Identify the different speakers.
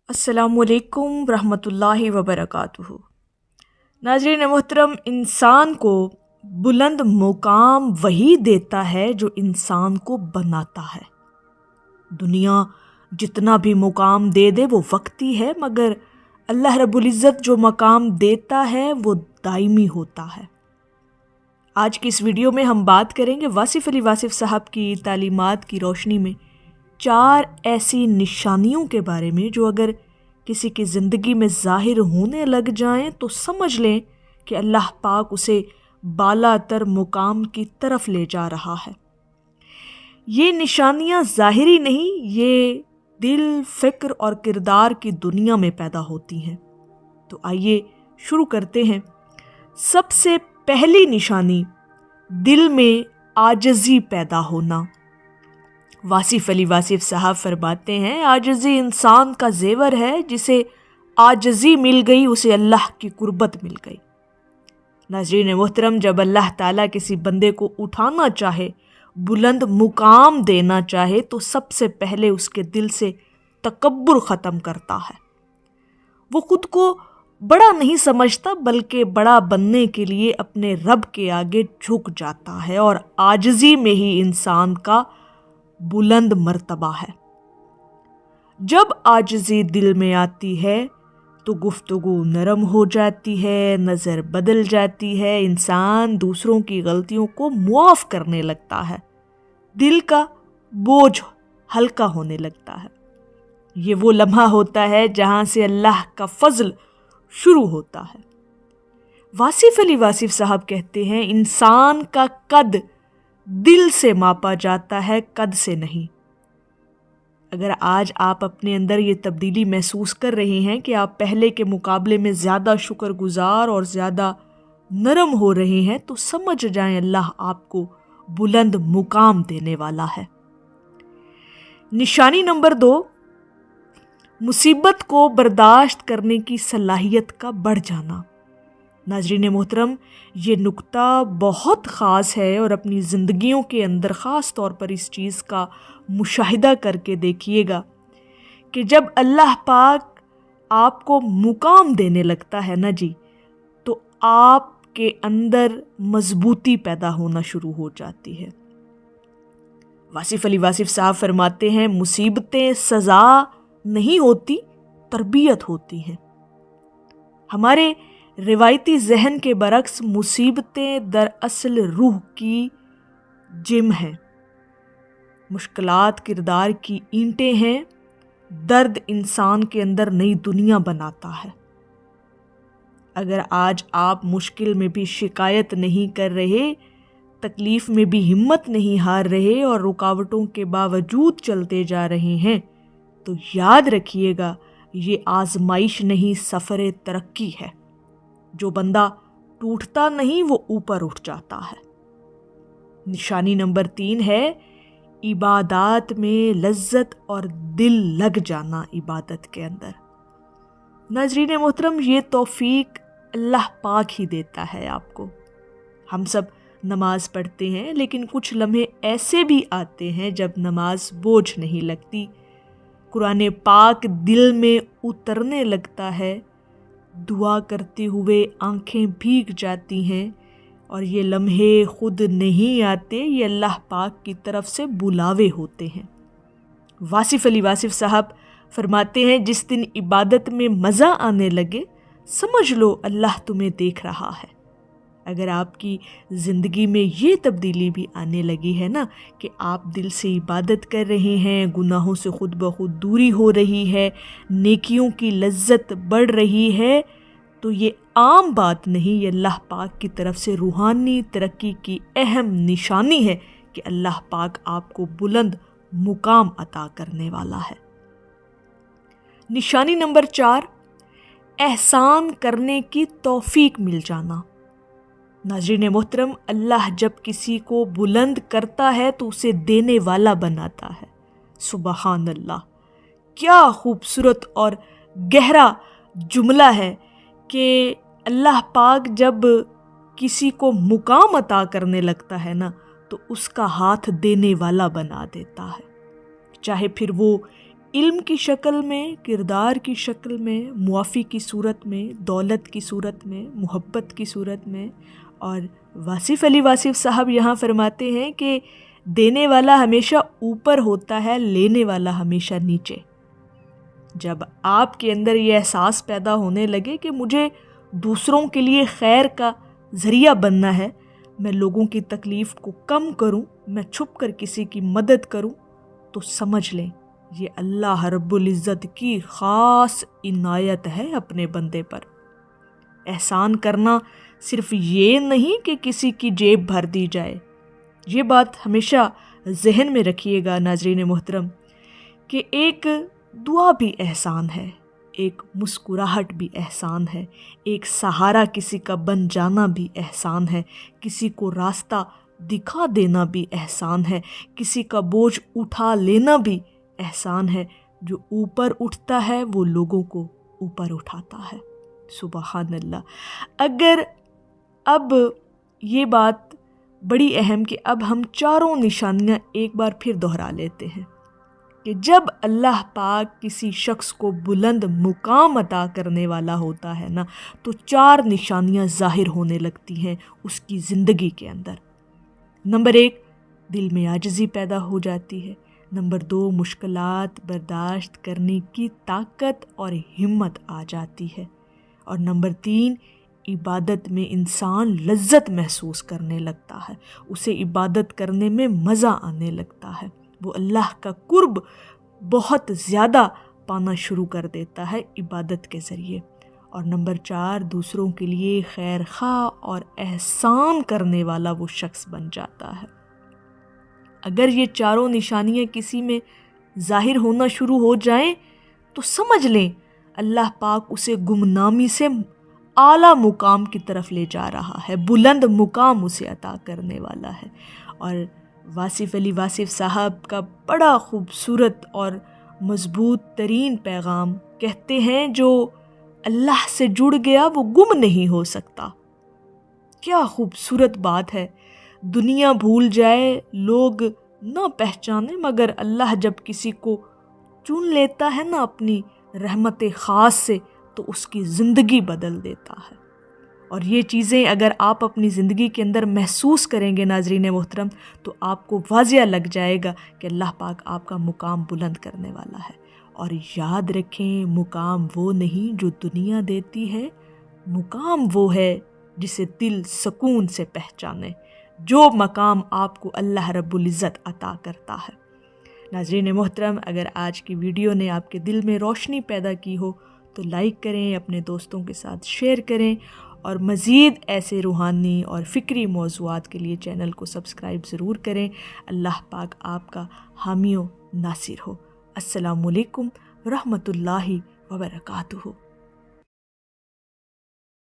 Speaker 1: السلام علیکم ورحمۃ اللہ وبرکاتہ۔ ناظرین محترم، انسان کو بلند مقام وہی دیتا ہے جو انسان کو بناتا ہے۔ دنیا جتنا بھی مقام دے دے وہ وقتی ہے، مگر اللہ رب العزت جو مقام دیتا ہے وہ دائمی ہوتا ہے۔ آج کی اس ویڈیو میں ہم بات کریں گے واصف علی واصف صاحب کی تعلیمات کی روشنی میں 4 ایسی نشانیوں کے بارے میں جو اگر کسی کی زندگی میں ظاہر ہونے لگ جائیں تو سمجھ لیں کہ اللہ پاک اسے بالا تر مقام کی طرف لے جا رہا ہے۔ یہ نشانیاں ظاہری نہیں، یہ دل، فکر اور کردار کی دنیا میں پیدا ہوتی ہیں۔ تو آئیے شروع کرتے ہیں۔ سب سے پہلی نشانی دل میں عاجزی پیدا ہونا۔ واصف علی واصف صاحب فرماتے ہیں، عاجزی انسان کا زیور ہے، جسے عاجزی مل گئی اسے اللہ کی قربت مل گئی۔ ناظرین محترم، جب اللہ تعالیٰ کسی بندے کو اٹھانا چاہے، بلند مقام دینا چاہے، تو سب سے پہلے اس کے دل سے تکبر ختم کرتا ہے۔ وہ خود کو بڑا نہیں سمجھتا، بلکہ بڑا بننے کے لیے اپنے رب کے آگے جھک جاتا ہے، اور عاجزی میں ہی انسان کا بلند مرتبہ ہے۔ جب عاجزی دل میں آتی ہے تو گفتگو نرم ہو جاتی ہے، نظر بدل جاتی ہے، انسان دوسروں کی غلطیوں کو معاف کرنے لگتا ہے، دل کا بوجھ ہلکا ہونے لگتا ہے۔ یہ وہ لمحہ ہوتا ہے جہاں سے اللہ کا فضل شروع ہوتا ہے۔ واصف علی واصف صاحب کہتے ہیں، انسان کا قد دل سے ماپا جاتا ہے، قد سے نہیں۔ اگر آج آپ اپنے اندر یہ تبدیلی محسوس کر رہے ہیں کہ آپ پہلے کے مقابلے میں زیادہ شکر گزار اور زیادہ نرم ہو رہے ہیں، تو سمجھ جائیں اللہ آپ کو بلند مقام دینے والا ہے۔ نشانی نمبر 2، مصیبت کو برداشت کرنے کی صلاحیت کا بڑھ جانا۔ ناظرین محترم، یہ نکتہ بہت خاص ہے، اور اپنی زندگیوں کے اندر خاص طور پر اس چیز کا مشاہدہ کر کے دیکھیے گا کہ جب اللہ پاک آپ کو مقام دینے لگتا ہے نا جی، تو آپ کے اندر مضبوطی پیدا ہونا شروع ہو جاتی ہے۔ واصف علی واصف صاحب فرماتے ہیں، مصیبتیں سزا نہیں ہوتی، تربیت ہوتی ہیں۔ ہمارے روایتی ذہن کے برعکس مصیبتیں دراصل روح کی جم ہیں، مشکلات کردار کی اینٹیں ہیں، درد انسان کے اندر نئی دنیا بناتا ہے۔ اگر آج آپ مشکل میں بھی شکایت نہیں کر رہے، تکلیف میں بھی ہمت نہیں ہار رہے، اور رکاوٹوں کے باوجود چلتے جا رہے ہیں، تو یاد رکھیے گا یہ آزمائش نہیں، سفر ترقی ہے۔ جو بندہ ٹوٹتا نہیں وہ اوپر اٹھ جاتا ہے۔ نشانی نمبر 3 ہے عبادات میں لذت اور دل لگ جانا عبادت کے اندر۔ ناظرین محترم، یہ توفیق اللہ پاک ہی دیتا ہے آپ کو۔ ہم سب نماز پڑھتے ہیں، لیکن کچھ لمحے ایسے بھی آتے ہیں جب نماز بوجھ نہیں لگتی، قرآن پاک دل میں اترنے لگتا ہے، دعا کرتے ہوئے آنکھیں بھیگ جاتی ہیں، اور یہ لمحے خود نہیں آتے، یہ اللہ پاک کی طرف سے بلاوے ہوتے ہیں۔ واصف علی واصف صاحب فرماتے ہیں، جس دن عبادت میں مزہ آنے لگے، سمجھ لو اللہ تمہیں دیکھ رہا ہے۔ اگر آپ کی زندگی میں یہ تبدیلی بھی آنے لگی ہے نا کہ آپ دل سے عبادت کر رہے ہیں، گناہوں سے خود بخود دوری ہو رہی ہے، نیکیوں کی لذت بڑھ رہی ہے، تو یہ عام بات نہیں، یہ اللہ پاک کی طرف سے روحانی ترقی کی اہم نشانی ہے کہ اللہ پاک آپ کو بلند مقام عطا کرنے والا ہے۔ نشانی نمبر 4، احسان کرنے کی توفیق مل جانا۔ ناظرین محترم، اللہ جب کسی کو بلند کرتا ہے تو اسے دینے والا بناتا ہے۔ سبحان اللہ، کیا خوبصورت اور گہرا جملہ ہے کہ اللہ پاک جب کسی کو مقام عطا کرنے لگتا ہے نا تو اس کا ہاتھ دینے والا بنا دیتا ہے، چاہے پھر وہ علم کی شکل میں، کردار کی شکل میں، معافی کی صورت میں، دولت کی صورت میں، محبت کی صورت میں۔ اور واصف علی واصف صاحب یہاں فرماتے ہیں کہ دینے والا ہمیشہ اوپر ہوتا ہے، لینے والا ہمیشہ نیچے۔ جب آپ کے اندر یہ احساس پیدا ہونے لگے کہ مجھے دوسروں کے لیے خیر کا ذریعہ بننا ہے، میں لوگوں کی تکلیف کو کم کروں، میں چھپ کر کسی کی مدد کروں، تو سمجھ لیں یہ اللہ رب العزت کی خاص عنایت ہے اپنے بندے پر۔ احسان کرنا صرف یہ نہیں کہ کسی کی جیب بھر دی جائے۔ یہ بات ہمیشہ ذہن میں رکھیے گا ناظرین محترم کہ ایک دعا بھی احسان ہے، ایک مسکراہٹ بھی احسان ہے، ایک سہارا کسی کا بن جانا بھی احسان ہے، کسی کو راستہ دکھا دینا بھی احسان ہے، کسی کا بوجھ اٹھا لینا بھی احسان ہے۔ جو اوپر اٹھتا ہے وہ لوگوں کو اوپر اٹھاتا ہے۔ سبحان اللہ۔ اگر اب یہ بات بڑی اہم کہ اب ہم چاروں نشانیاں ایک بار پھر دہرا لیتے ہیں کہ جب اللہ پاک کسی شخص کو بلند مقام عطا کرنے والا ہوتا ہے نا، تو 4 نشانیاں ظاہر ہونے لگتی ہیں اس کی زندگی کے اندر۔ نمبر 1، دل میں عاجزی پیدا ہو جاتی ہے۔ نمبر 2، مشکلات برداشت کرنے کی طاقت اور ہمت آ جاتی ہے۔ اور نمبر 3، عبادت میں انسان لذت محسوس کرنے لگتا ہے، اسے عبادت کرنے میں مزہ آنے لگتا ہے، وہ اللہ کا قرب بہت زیادہ پانا شروع کر دیتا ہے عبادت کے ذریعے۔ اور نمبر 4، دوسروں کے لیے خیر خواہ اور احسان کرنے والا وہ شخص بن جاتا ہے۔ اگر یہ چاروں نشانیاں کسی میں ظاہر ہونا شروع ہو جائیں تو سمجھ لیں اللہ پاک اسے گمنامی سے اعلیٰ مقام کی طرف لے جا رہا ہے، بلند مقام اسے عطا کرنے والا ہے۔ اور واصف علی واصف صاحب کا بڑا خوبصورت اور مضبوط ترین پیغام کہتے ہیں، جو اللہ سے جڑ گیا وہ گم نہیں ہو سکتا۔ کیا خوبصورت بات ہے! دنیا بھول جائے، لوگ نہ پہچانے، مگر اللہ جب کسی کو چن لیتا ہے نا اپنی رحمت خاص سے، تو اس کی زندگی بدل دیتا ہے۔ اور یہ چیزیں اگر آپ اپنی زندگی کے اندر محسوس کریں گے ناظرین محترم، تو آپ کو واضح لگ جائے گا کہ اللہ پاک آپ کا مقام بلند کرنے والا ہے۔ اور یاد رکھیں، مقام وہ نہیں جو دنیا دیتی ہے، مقام وہ ہے جسے دل سکون سے پہچانے، جو مقام آپ کو اللہ رب العزت عطا کرتا ہے۔ ناظرین محترم، اگر آج کی ویڈیو نے آپ کے دل میں روشنی پیدا کی ہو تو لائک کریں، اپنے دوستوں کے ساتھ شیئر کریں، اور مزید ایسے روحانی اور فکری موضوعات کے لیے چینل کو سبسکرائب ضرور کریں۔ اللہ پاک آپ کا حامی و ناصر ہو۔ السلام علیکم ورحمۃ اللہ وبرکاتہ۔